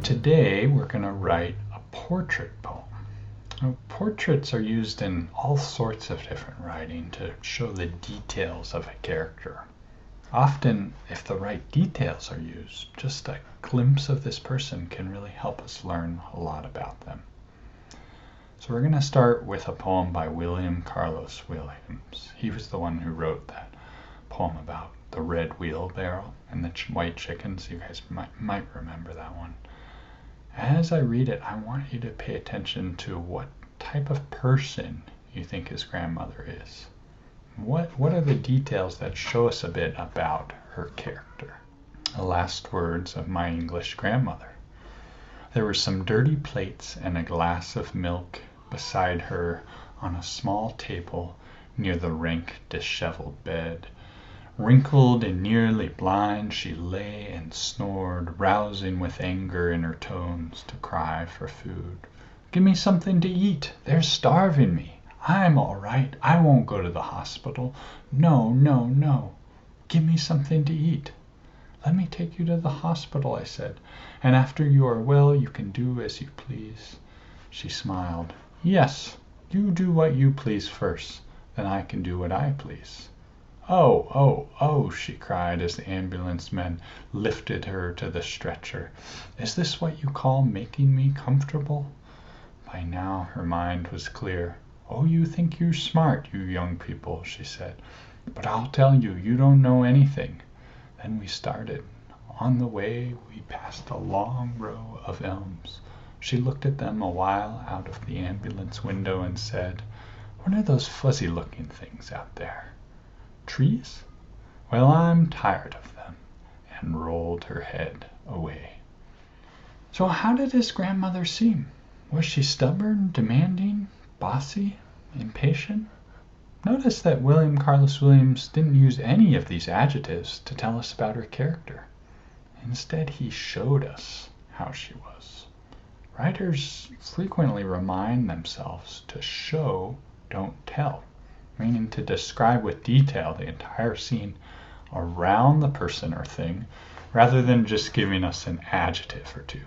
Today we're going to write a portrait poem. Now, portraits are used in all sorts of different writing to show the details of a character. Often, if the right details are used, just a glimpse of this person can really help us learn a lot about them. So we're going to start with a poem by William Carlos Williams. He was the one who wrote that poem about the red wheelbarrow and the white chickens. You guys might remember that one. As I read it, I want you to pay attention to what type of person you think his grandmother is. What are the details that show us a bit about her character? The last words of my English grandmother. There were some dirty plates and a glass of milk beside her on a small table near the rank, disheveled bed. Wrinkled and nearly blind, she lay and snored, rousing with anger in her tones to cry for food. "Give me something to eat. They're starving me. I'm all right. I won't go to the hospital. No, no, no. Give me something to eat." "Let me take you to the hospital," I said, "and after you are well you can do as you please." She smiled. "Yes, you do what you please first, then I can do what I please." "Oh, oh, oh," she cried as the ambulance men lifted her to the stretcher. "Is this what you call making me comfortable?" By now her mind was clear. "Oh, you think you're smart, you young people," she said. "But I'll tell you, you don't know anything." Then we started. On the way we passed a long row of elms. She looked at them a while out of the ambulance window and said, "What are those fuzzy-looking things out there? Trees? Well, I'm tired of them," and rolled her head away. So how did his grandmother seem? Was she stubborn, demanding, bossy, impatient? Notice that William Carlos Williams didn't use any of these adjectives to tell us about her character. Instead, he showed us how she was. Writers frequently remind themselves to show, don't tell, meaning to describe with detail the entire scene around the person or thing, rather than just giving us an adjective or two.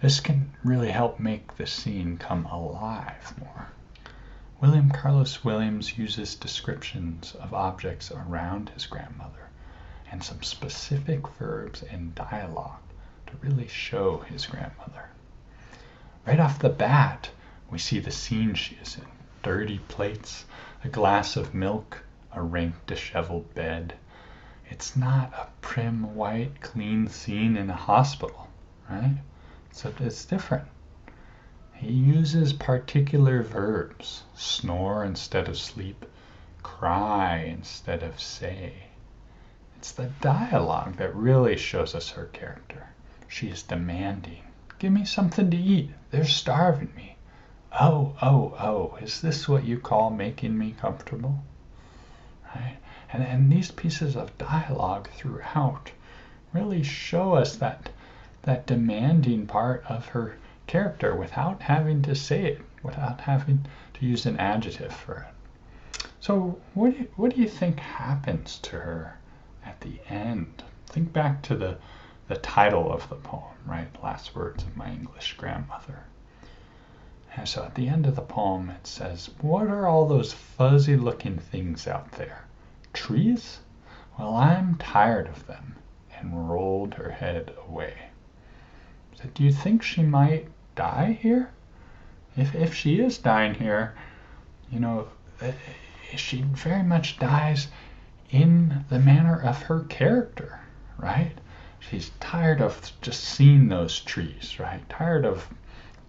This can really help make the scene come alive more. William Carlos Williams uses descriptions of objects around his grandmother and some specific verbs and dialogue to really show his grandmother. Right off the bat, we see the scene she is in. Dirty plates, a glass of milk, a rank, disheveled bed. It's not a prim, white, clean scene in a hospital, right? So it's different. He uses particular verbs, snore instead of sleep, cry instead of say. It's the dialogue that really shows us her character. She is demanding. "Give me something to eat. They're starving me." "Oh, oh, oh, is this what you call making me comfortable?" Right? And these pieces of dialogue throughout really show us that demanding part of her character without having to say it, without having to use an adjective for it. So what do you think happens to her at the end? Think back to the title of the poem, right? Last words of my English grandmother. And so at the end of the poem it says, "What are all those fuzzy-looking things out there? Trees? Well, I'm tired of them," and rolled her head away. So do you think she might die here? If she is dying here, she very much dies in the manner of her character, right? She's tired of just seeing those trees, right? Tired of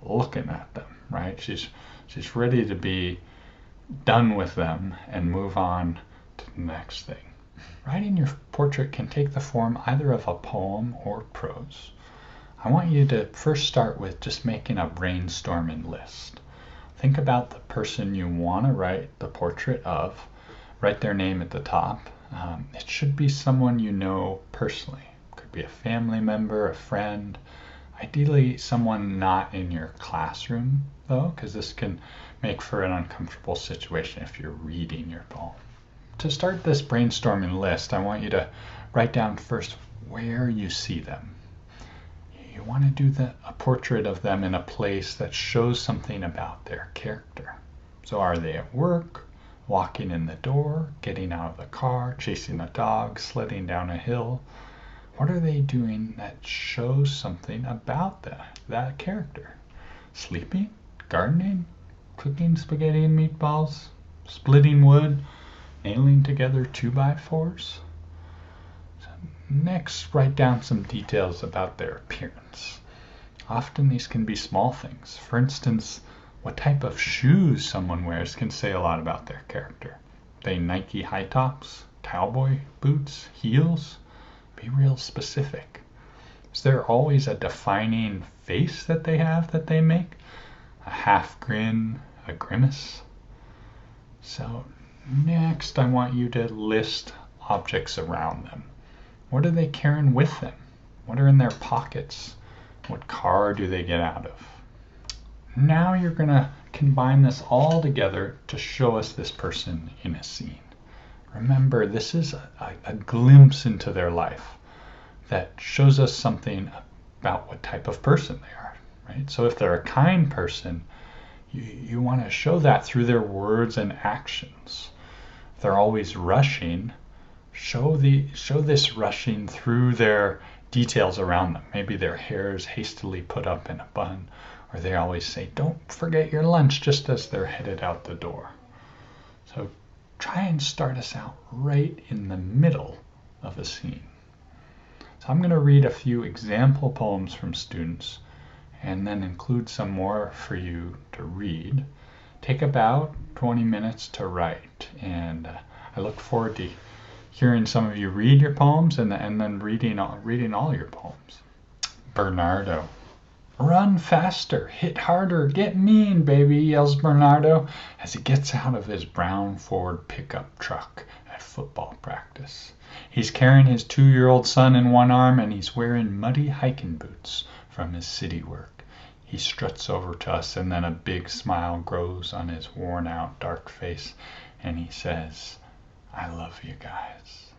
looking at them, right? She's ready to be done with them and move on to the next thing. Writing your portrait can take the form either of a poem or prose. I want you to first start with just making a brainstorming list. Think about the person you want to write the portrait of. Write their name at the top. It should be someone you know personally. It could be a family member, a friend. Ideally, someone not in your classroom, though, because this can make for an uncomfortable situation if you're reading your poem. To start this brainstorming list, I want you to write down first where you see them. You want to do a portrait of them in a place that shows something about their character. So are they at work, walking in the door, getting out of the car, chasing a dog, sledding down a hill? What are they doing that shows something about that character? Sleeping, gardening, cooking spaghetti and meatballs, splitting wood, nailing together 2x4s? Next, write down some details about their appearance. Often these can be small things. For instance, what type of shoes someone wears can say a lot about their character. Are they Nike high tops, cowboy boots, heels? Be real specific. Is there always a defining face that they have that they make? A half grin, a grimace? So next, I want you to list objects around them. What are they carrying with them? What are in their pockets? What car do they get out of? Now you're going to combine this all together to show us this person in a scene. Remember, this is a glimpse into their life that shows us something about what type of person they are, right? So if they're a kind person, you want to show that through their words and actions. If they're always rushing, show this rushing through their details around them. Maybe their hair is hastily put up in a bun, or they always say, "Don't forget your lunch," just as they're headed out the door. So try and start us out right in the middle of a scene. So I'm going to read a few example poems from students and then include some more for you to read. Take about 20 minutes to write, and I look forward to hearing some of you read your poems and then reading all your poems. Bernardo. "Run faster, hit harder, get mean, baby," yells Bernardo as he gets out of his brown Ford pickup truck at football practice. He's carrying his 2-year-old son in one arm, and he's wearing muddy hiking boots from his city work. He struts over to us, and then a big smile grows on his worn-out, dark face, and he says, "I love you guys."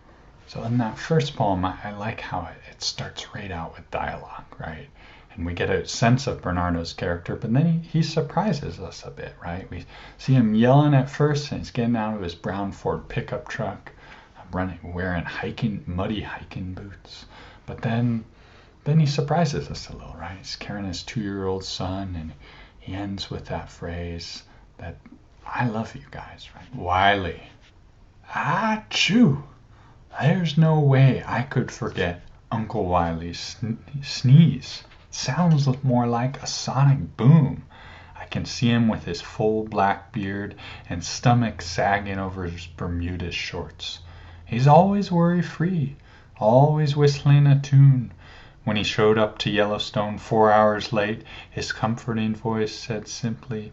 So in that first poem, I like how it starts right out with dialogue, right? And we get a sense of Bernardo's character, but then he surprises us a bit, right? We see him yelling at first, and he's getting out of his brown Ford pickup truck, wearing muddy hiking boots. But then he surprises us a little, right? He's carrying his 2-year-old son, and he ends with that phrase that, "I love you guys," right? Wiley. "Achoo! There's no way I could forget Uncle Wiley's sneeze. Sounds more like a sonic boom." I can see him with his full black beard and stomach sagging over his Bermuda shorts. He's always worry-free, always whistling a tune. When he showed up to Yellowstone 4 hours late, his comforting voice said simply,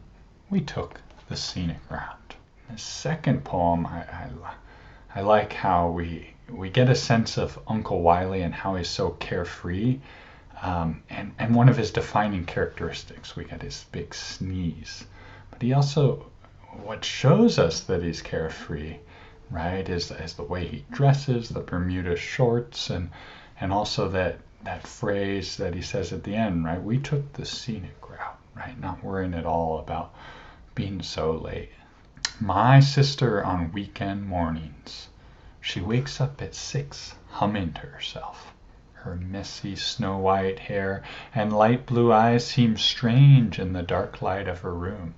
"We took the scenic route." The second poem, I like how we get a sense of Uncle Wiley and how he's so carefree. And one of his defining characteristics, we get his big sneeze. But he also, what shows us that he's carefree, right, is the way he dresses, the Bermuda shorts, and also that phrase that he says at the end, right? "We took the scenic route," right? Not worrying at all about being so late. My sister on weekend mornings, she wakes up at 6, humming to herself. Her messy snow-white hair and light blue eyes seem strange in the dark light of her room.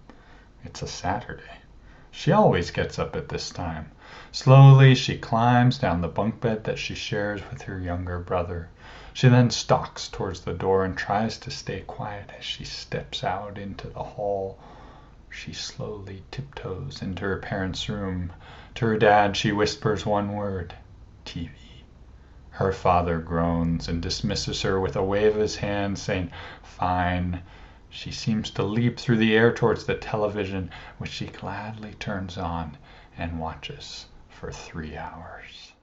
It's a Saturday. She always gets up at this time. Slowly, she climbs down the bunk bed that she shares with her younger brother. She then stalks towards the door and tries to stay quiet as she steps out into the hall. She slowly tiptoes into her parents' room. To her dad, she whispers one word, "TV." Her father groans and dismisses her with a wave of his hand, saying, "Fine." She seems to leap through the air towards the television, which she gladly turns on and watches for 3 hours.